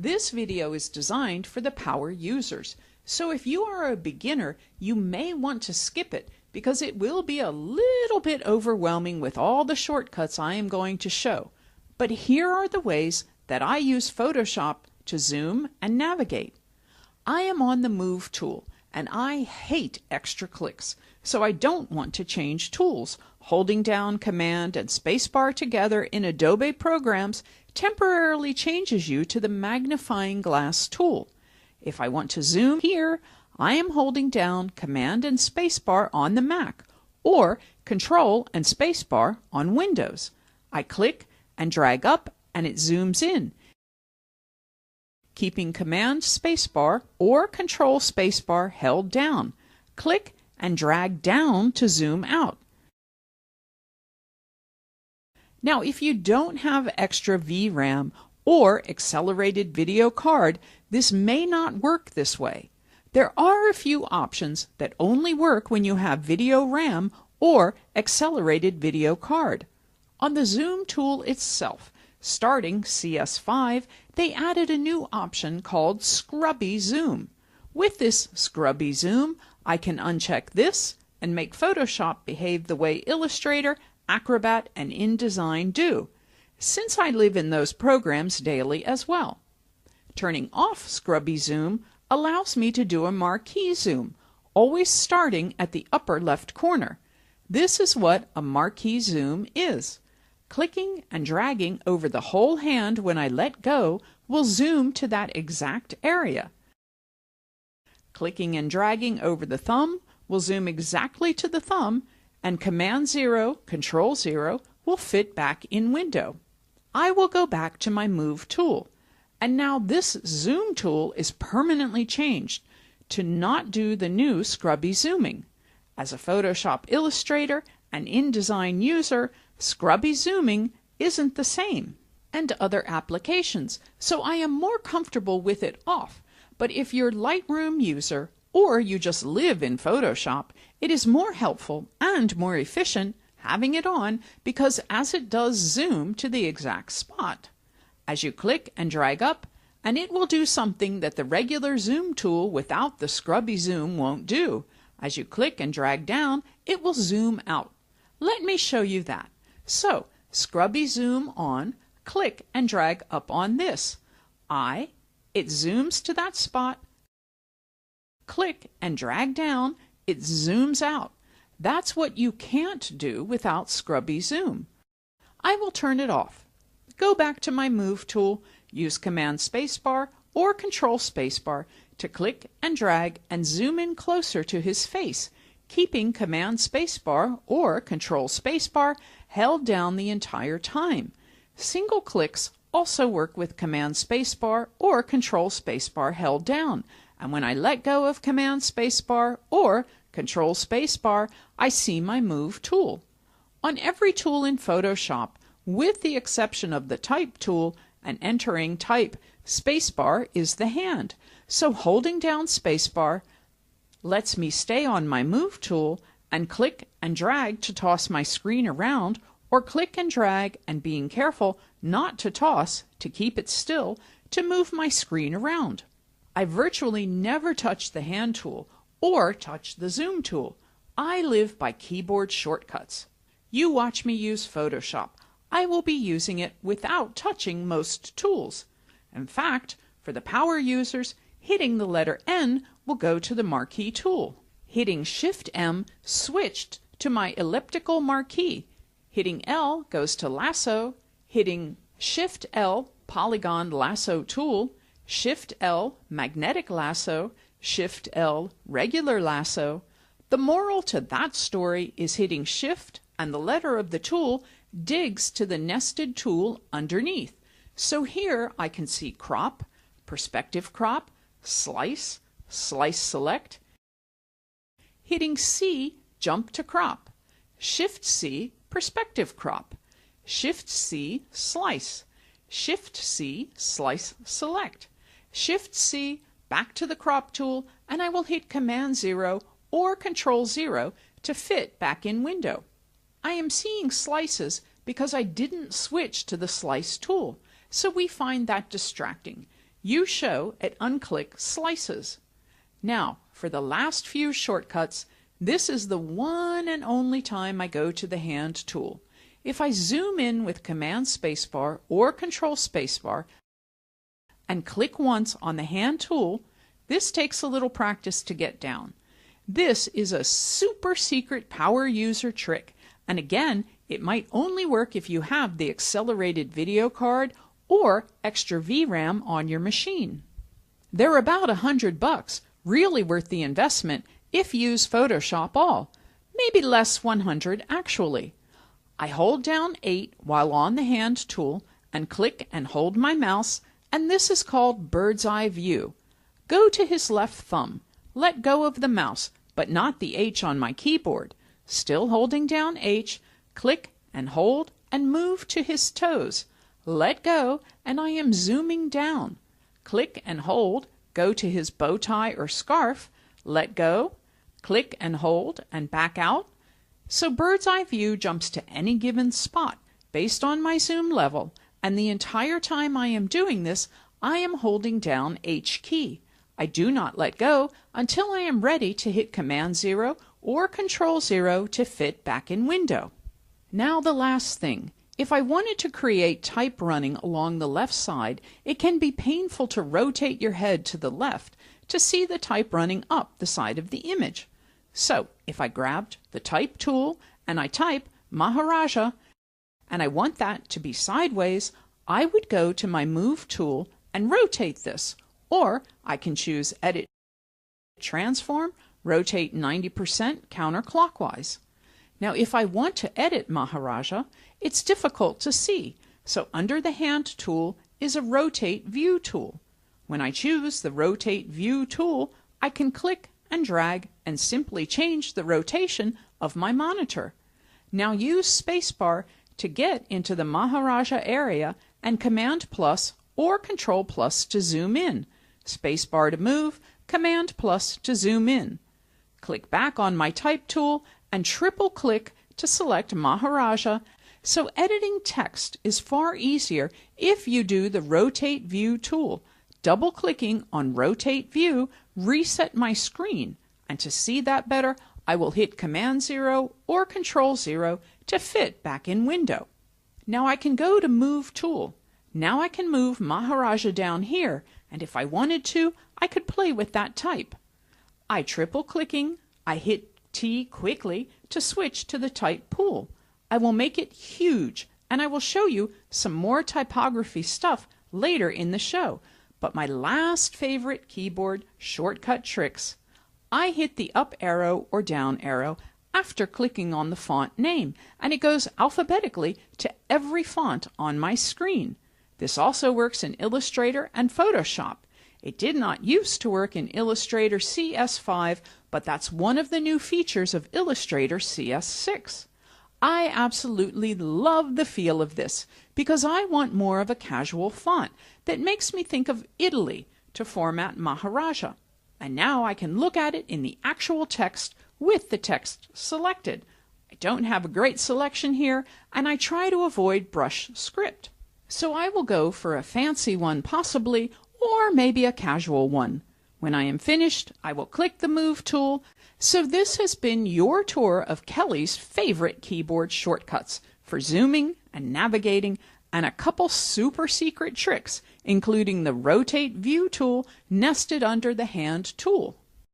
This video is designed for the power users, so if you are a beginner, you may want to skip it because it will be a little bit overwhelming with all the shortcuts I am going to show. But here are the ways that I use Photoshop to zoom and navigate. I am on the Move tool, and I hate extra clicks, so I don't want to change tools. Holding down Command and Spacebar together in Adobe programs temporarily changes you to the magnifying glass tool. If I want to zoom here, I am holding down Command and Spacebar on the Mac, or Control and Spacebar on Windows. I click and drag up and it zooms in. Keeping Command Spacebar or Control Spacebar held down, click and drag down to zoom out. Now, if you don't have extra VRAM or accelerated video card, this may not work this way. There are a few options that only work when you have video RAM or accelerated video card. On the Zoom tool itself, starting CS5, they added a new option called Scrubby Zoom. With this Scrubby Zoom, I can uncheck this and make Photoshop behave the way Illustrator, Acrobat, and InDesign do, since I live in those programs daily as well. Turning off Scrubby Zoom allows me to do a marquee zoom, always starting at the upper left corner. This is what a marquee zoom is. Clicking and dragging over the whole hand when I let go will zoom to that exact area. Clicking and dragging over the thumb will zoom exactly to the thumb, and Command 0, Control 0 will fit back in window. I will go back to my Move tool, and now this Zoom tool is permanently changed to not do the new scrubby zooming. As a Photoshop Illustrator and InDesign user, scrubby zooming isn't the same, and other applications, so I am more comfortable with it off. But if you're Lightroom user, or you just live in Photoshop, it is more helpful and more efficient having it on because as it does zoom to the exact spot. As you click and drag up, and it will do something that the regular zoom tool without the scrubby zoom won't do. As you click and drag down, it will zoom out. Let me show you that. So, scrubby zoom on, click and drag up on this. It zooms to that spot. Click and drag down, it zooms out. That's what you can't do without scrubby zoom. I will turn it off. Go back to my Move tool, use Command Spacebar or Control Spacebar to click and drag and zoom in closer to his face, keeping Command Spacebar or Control Spacebar held down the entire time. Single clicks also work with Command Spacebar or Control Spacebar held down, and when I let go of Command Spacebar or Control Spacebar, I see my Move tool. On every tool in Photoshop, with the exception of the Type tool and entering type, Spacebar is the hand, so holding down Spacebar lets me stay on my Move tool and click and drag to toss my screen around, or click and drag and being careful not to toss to keep it still to move my screen around. I virtually never touch the hand tool or touch the zoom tool. I live by keyboard shortcuts. You watch me use Photoshop. I will be using it without touching most tools. In fact, for the power users, hitting the letter N will go to the marquee tool. Hitting Shift-M switched to my elliptical marquee. Hitting L goes to lasso. Hitting Shift-L polygon lasso tool. Shift-L magnetic lasso. Shift-L regular lasso. The moral to that story is hitting Shift and the letter of the tool digs to the nested tool underneath. So here I can see crop, perspective crop, slice, slice select. Hitting C, jump to crop. Shift C, perspective crop. Shift C, slice. Shift C, slice select. Shift C, back to the crop tool, and I will hit Command 0 or Control 0 to fit back in window. I am seeing slices because I didn't switch to the slice tool, so we find that distracting. You show at unclick slices. Now, for the last few shortcuts, this is the one and only time I go to the hand tool. If I zoom in with Command spacebar or Control spacebar and click once on the hand tool, this takes a little practice to get down. This is a super secret power user trick, and again, it might only work if you have the accelerated video card or extra VRAM on your machine. They're about $100, really worth the investment if you use Photoshop All, maybe less 100 actually. I hold down 8 while on the hand tool and click and hold my mouse, and this is called bird's eye view. Go to his left thumb. Let go of the mouse, but not the H on my keyboard. Still holding down H, click and hold and move to his toes. Let go and I am zooming down. Click and hold, go to his bow tie or scarf. Let go, click and hold and back out. So bird's eye view jumps to any given spot based on my zoom level, and the entire time I am doing this, I am holding down H key. I do not let go until I am ready to hit Command 0 or Control 0 to fit back in window. Now the last thing. If I wanted to create type running along the left side, it can be painful to rotate your head to the left to see the type running up the side of the image. So if I grabbed the type tool and I type Maharaja and I want that to be sideways, I would go to my Move tool and rotate this, or I can choose Edit Transform, rotate 90% counterclockwise. Now if I want to edit Maharaja, it's difficult to see, so under the Hand tool is a Rotate View tool. When I choose the Rotate View tool, I can click and drag and simply change the rotation of my monitor. Now use spacebar to get into the Maharaja area and Command plus or Control plus to zoom in. Spacebar to move, Command plus to zoom in. Click back on my Type tool and triple click to select Maharaja. So editing text is far easier if you do the Rotate View tool. Double clicking on Rotate View reset my screen, and to see that better I will hit Command 0 or Control 0 to fit back in window. Now I can go to Move tool. Now I can move Maharaja down here, and if I wanted to, I could play with that type. I triple clicking, I hit T quickly to switch to the type pool. I will make it huge, and I will show you some more typography stuff later in the show. But my last favorite keyboard shortcut tricks, I hit the up arrow or down arrow after clicking on the font name, and it goes alphabetically to every font on my screen. This also works in Illustrator and Photoshop. It did not used to work in Illustrator CS5, but that's one of the new features of Illustrator CS6. I absolutely love the feel of this because I want more of a casual font that makes me think of Italy to format Maharaja. And now I can look at it in the actual text with the text selected. I don't have a great selection here, and I try to avoid brush script. So I will go for a fancy one possibly, or maybe a casual one. When I am finished, I will click the Move tool. So this has been your tour of Kelly's favorite keyboard shortcuts for zooming and navigating, and a couple super secret tricks, including the Rotate View tool nested under the Hand tool.